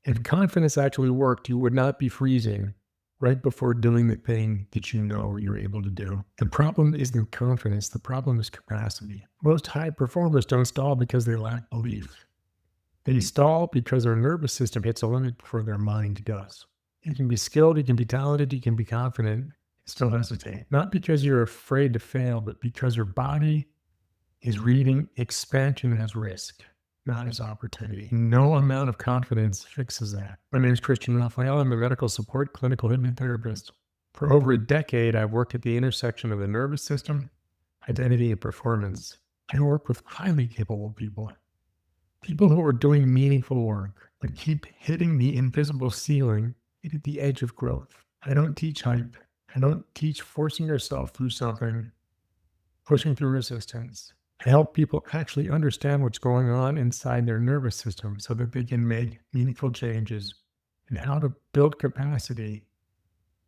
If confidence actually worked, you would not be freezing right before doing the thing that you know you're able to do. The problem isn't confidence, the problem is capacity. Most high performers don't stall because they lack belief. They stall because their nervous system hits a limit before their mind does. You can be skilled, you can be talented, you can be confident, still hesitate. Not because you're afraid to fail, but because your body is reading expansion as risk, not as opportunity. No amount of confidence fixes that. My name is Raphael. I'm a medical support clinical hypnotherapist. For over a decade, I've worked at the intersection of the nervous system, identity, and performance. I work with highly capable people who are doing meaningful work, but keep hitting the invisible ceiling at the edge of growth. I don't teach hype. I don't teach forcing yourself through something, pushing through resistance. I help people actually understand what's going on inside their nervous system so that they can make meaningful changes and how to build capacity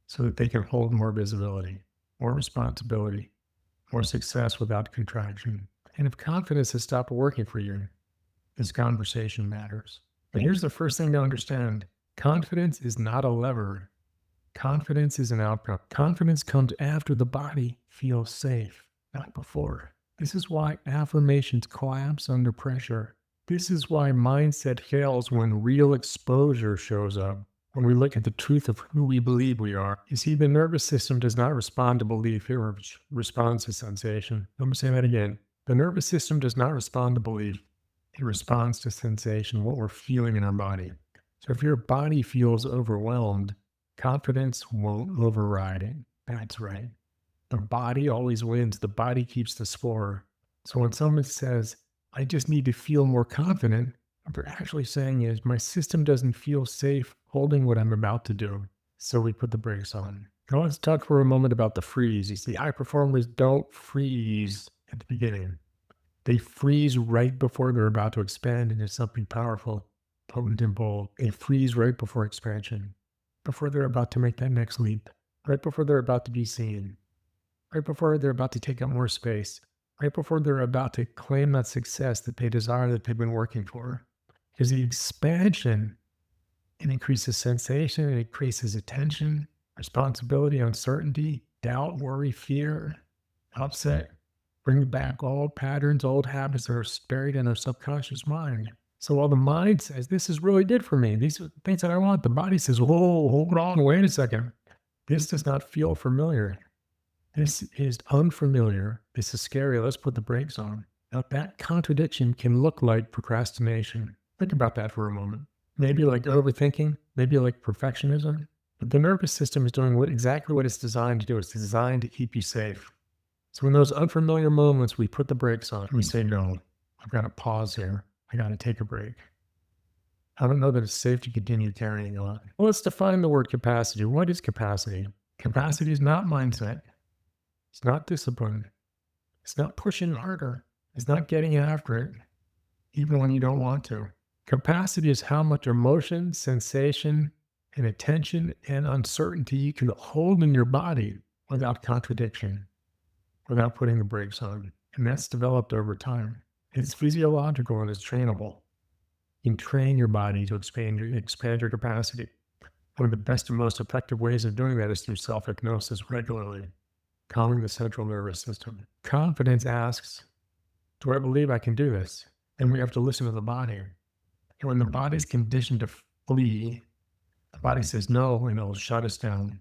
so that they can hold more visibility, more responsibility, more success without contraction. And if confidence has stopped working for you, this conversation matters. But here's the first thing to understand. Confidence is not a lever. Confidence is an outcome. Confidence comes after the body feels safe, not before. This is why affirmations collapse under pressure. This is why mindset fails when real exposure shows up. When we look at the truth of who we believe we are. You see, the nervous system does not respond to belief, it responds to sensation. Let me say that again. The nervous system does not respond to belief. It responds to sensation, what we're feeling in our body. So if your body feels overwhelmed, confidence won't override it. That's right. The body always wins. The body keeps the score. So when someone says, I just need to feel more confident, what they're actually saying is, my system doesn't feel safe holding what I'm about to do. So we put the brakes on. Now let's talk for a moment about the freeze. You see, high performers don't freeze at the beginning. They freeze right before they're about to expand into something powerful, potent, and bold. They freeze right before expansion, before they're about to make that next leap, right before they're about to be seen, right before they're about to take up more space, right before they're about to claim that success that they desire, that they've been working for. Because the expansion, it increases sensation, it increases attention, responsibility, uncertainty, doubt, worry, fear, upset. Bring back old patterns, old habits that are buried in our subconscious mind. So while the mind says, this is really good for me, these are the things that I want, the body says, whoa, hold on, wait a second. This does not feel familiar. This is unfamiliar. This is scary. Let's put the brakes on. Now, that contradiction can look like procrastination. Think about that for a moment. Maybe like overthinking, maybe like perfectionism. But the nervous system is doing exactly what it's designed to do. It's designed to keep you safe. So in those unfamiliar moments, we put the brakes on. We say, no, I've got to pause here. I got to take a break. I don't know that it's safe to continue carrying on. Well, let's define the word capacity. What is capacity? Capacity is not mindset. It's not discipline. It's not pushing harder. It's not getting after it, even when you don't want to. Capacity is how much emotion, sensation, and attention and uncertainty you can hold in your body without contradiction, without putting the brakes on. And that's developed over time. It's physiological and it's trainable. You can train your body to expand your capacity. One of the best and most effective ways of doing that is through self-hypnosis regularly, calming the central nervous system. Confidence asks, do I believe I can do this? And we have to listen to the body. And when the body's conditioned to flee, the body says no, and it'll shut us down.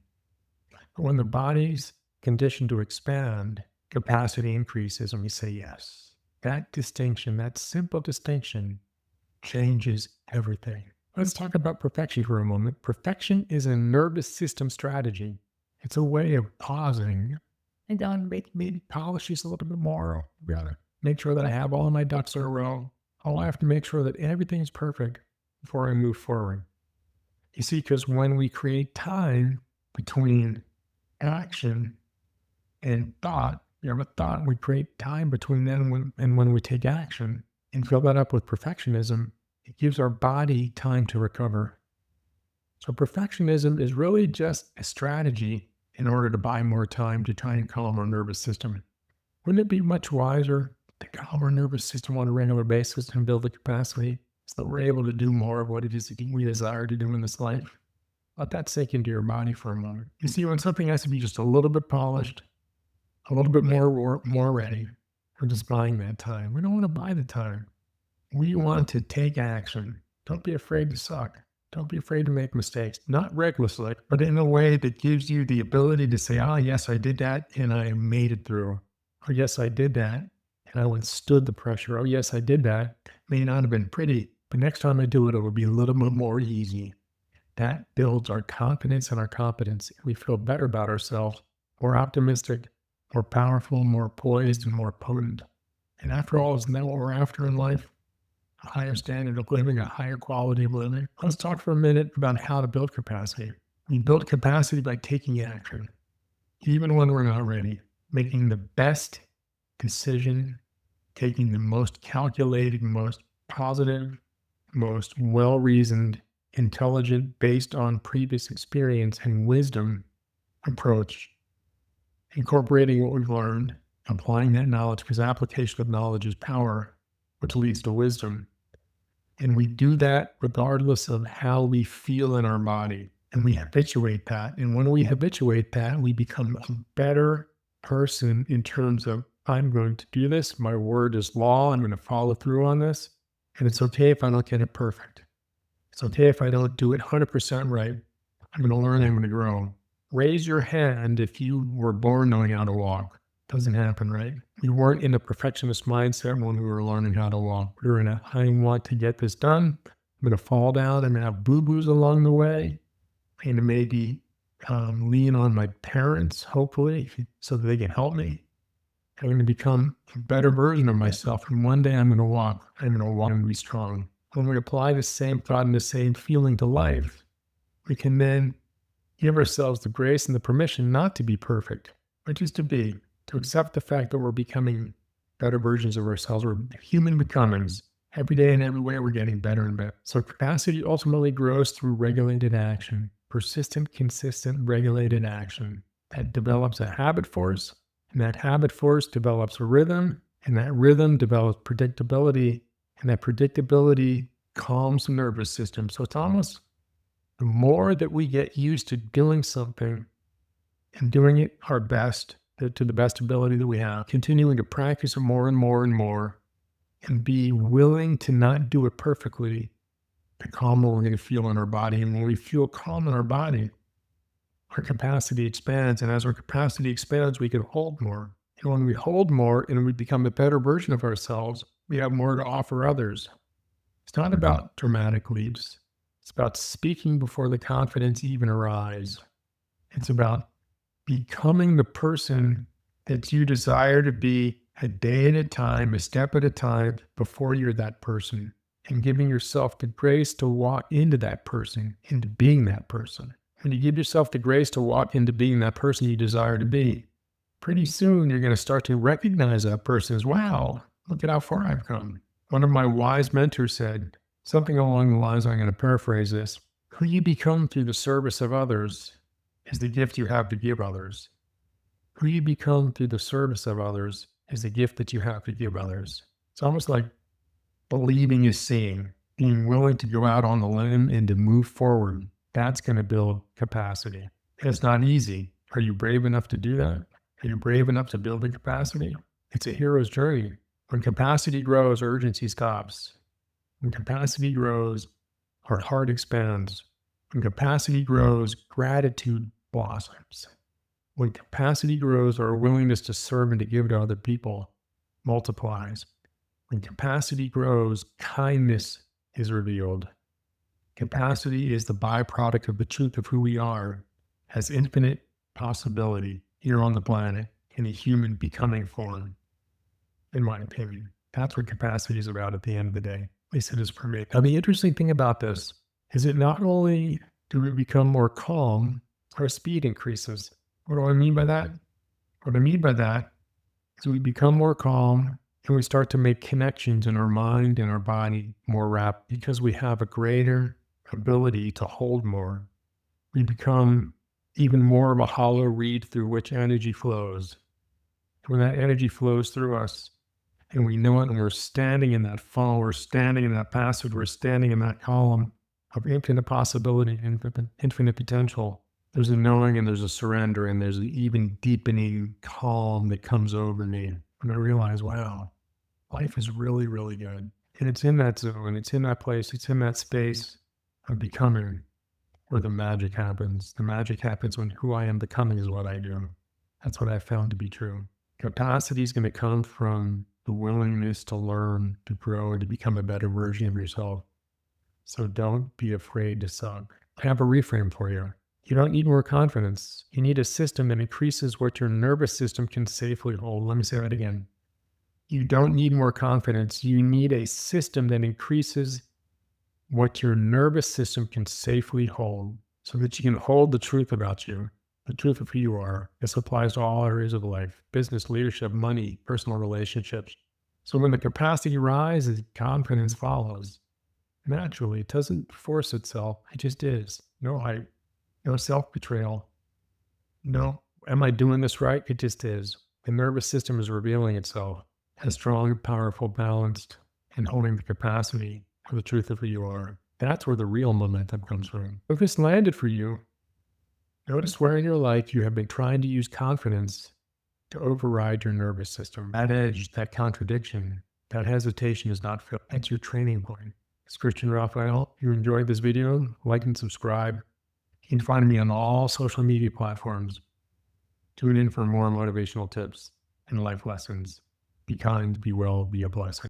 But when the body's conditioned to expand, capacity increases, and we say yes. That distinction, that simple distinction, changes everything. Let's talk about perfection for a moment. Perfection is a nervous system strategy. It's a way of pausing and then maybe polish this a little bit more. Gotta make sure that I have all my ducks in a row. I have to make sure that everything is perfect before I move forward. You see, because when we create time between action and thought, you have a thought, we create time between then and when we take action and fill that up with perfectionism, it gives our body time to recover. So perfectionism is really just a strategy in order to buy more time to try and calm our nervous system. Wouldn't it be much wiser to calm our nervous system on a regular basis and build the capacity so that we're able to do more of what it is that we desire to do in this life. Let that sink into your body for a moment. You see, when something has to be just a little bit polished, a little bit more ready, we're just buying that time. We don't want to buy the time. We want to take action. Don't be afraid to suck. Don't be afraid to make mistakes, not recklessly, but in a way that gives you the ability to say, oh, yes, I did that and I made it through. Oh, yes, I did that and I withstood the pressure. Oh, yes, I did that. May not have been pretty, but next time I do it, it will be a little bit more easy. That builds our confidence and our competence. We feel better about ourselves, more optimistic, more powerful, more poised, and more potent. And after all, isn't that what we're after in life? A higher standard of living, a higher quality of living. Let's talk for a minute about how to build capacity. We build capacity by taking action, even when we're not ready, making the best decision, taking the most calculated, most positive, most well-reasoned, intelligent, based on previous experience and wisdom approach, incorporating what we've learned, applying that knowledge, because application of knowledge is power, which leads to wisdom. And we do that regardless of how we feel in our body. And we habituate that. And when we habituate that, we become a better person in terms of, I'm going to do this. My word is law. I'm going to follow through on this. And it's okay if I don't get it perfect. It's okay if I don't do it 100% right. I'm going to learn. I'm going to grow. Raise your hand if you were born knowing how to walk. Doesn't happen, right? We weren't in a perfectionist mindset when we were learning how to walk. We were in a, I want to get this done. I'm going to fall down. I'm going to have boo-boos along the way. And maybe lean on my parents, hopefully, so that they can help me. I'm going to become a better version of myself. And one day I'm going to walk. I'm going to walk and be strong. When we apply the same thought and the same feeling to life, we can then give ourselves the grace and the permission not to be perfect, but just to be. To accept the fact that we're becoming better versions of ourselves. We're human becomings. Every day and every way, we're getting better and better. So capacity ultimately grows through regulated action, persistent, consistent, regulated action that develops a habit force, and that habit force develops a rhythm, and that rhythm develops predictability, and that predictability calms the nervous system. So it's almost the more that we get used to doing something and doing it our best, to the best ability that we have, continuing to practice it more and more and more, and be willing to not do it perfectly, the calmer we're going to feel in our body. And when we feel calm in our body, our capacity expands. And as our capacity expands, we can hold more. And when we hold more and we become a better version of ourselves, we have more to offer others. It's not about dramatic leaps. It's about speaking before the confidence even arrives. It's about becoming the person that you desire to be a day at a time, a step at a time before you're that person, and giving yourself the grace to walk into that person, into being that person. When you give yourself the grace to walk into being that person you desire to be, pretty soon you're going to start to recognize that person as, wow, look at how far I've come. One of my wise mentors said something along the lines, I'm going to paraphrase this, who you become through the service of others is the gift you have to give others. Who you become through the service of others is the gift that you have to give others. It's almost like believing is seeing, being willing to go out on the limb and to move forward. That's going to build capacity. It's not easy. Are you brave enough to do that? Are you brave enough to build the capacity? It's a hero's journey. When capacity grows, urgency stops. When capacity grows, our heart expands. When capacity grows, gratitude blossoms. When capacity grows, our willingness to serve and to give to other people multiplies. When capacity grows, kindness is revealed. Capacity is the byproduct of the truth of who we are, has infinite possibility here on the planet in a human becoming form, in my opinion. That's what capacity is about at the end of the day. At least it is for me. Now, the interesting thing about this is that not only do we become more calm, our speed increases. What do I mean by that? What I mean by that is we become more calm and we start to make connections in our mind and our body more rapid because we have a greater ability to hold more. We become even more of a hollow reed through which energy flows. When that energy flows through us, And we know it, and we're standing in that funnel, we're standing in that passage, we're standing in that column of infinite possibility, infinite potential. There's a knowing and there's a surrender, and there's an even deepening calm that comes over me. And I realize, wow, life is really, really good. And it's in that zone, it's in that place, it's in that space of becoming where the magic happens. The magic happens when who I am becoming is what I do. That's what I found to be true. Capacity is going to come from the willingness to learn, to grow, and to become a better version of yourself. So don't be afraid to suck. I have a reframe for you. You don't need more confidence. You need a system that increases what your nervous system can safely hold. Let me say that again. You don't need more confidence. You need a system that increases what your nervous system can safely hold so that you can hold the truth about you, the truth of who you are. This applies to all areas of life: business, leadership, money, personal relationships. So when the capacity rises, confidence follows. Naturally, it doesn't force itself. It just is. No hype, no self-betrayal. No, am I doing this right? It just is. The nervous system is revealing itself as strong, powerful, balanced, and holding the capacity for the truth of who you are. That's where the real momentum comes from. If it's landed for you, notice where in your life you have been trying to use confidence to override your nervous system. That edge, that contradiction, that hesitation is not filled. That's your training point. It's Christian Raphael. If you enjoyed this video, like and subscribe. You can find me on all social media platforms. Tune in for more motivational tips and life lessons. Be kind, be well, be a blessing.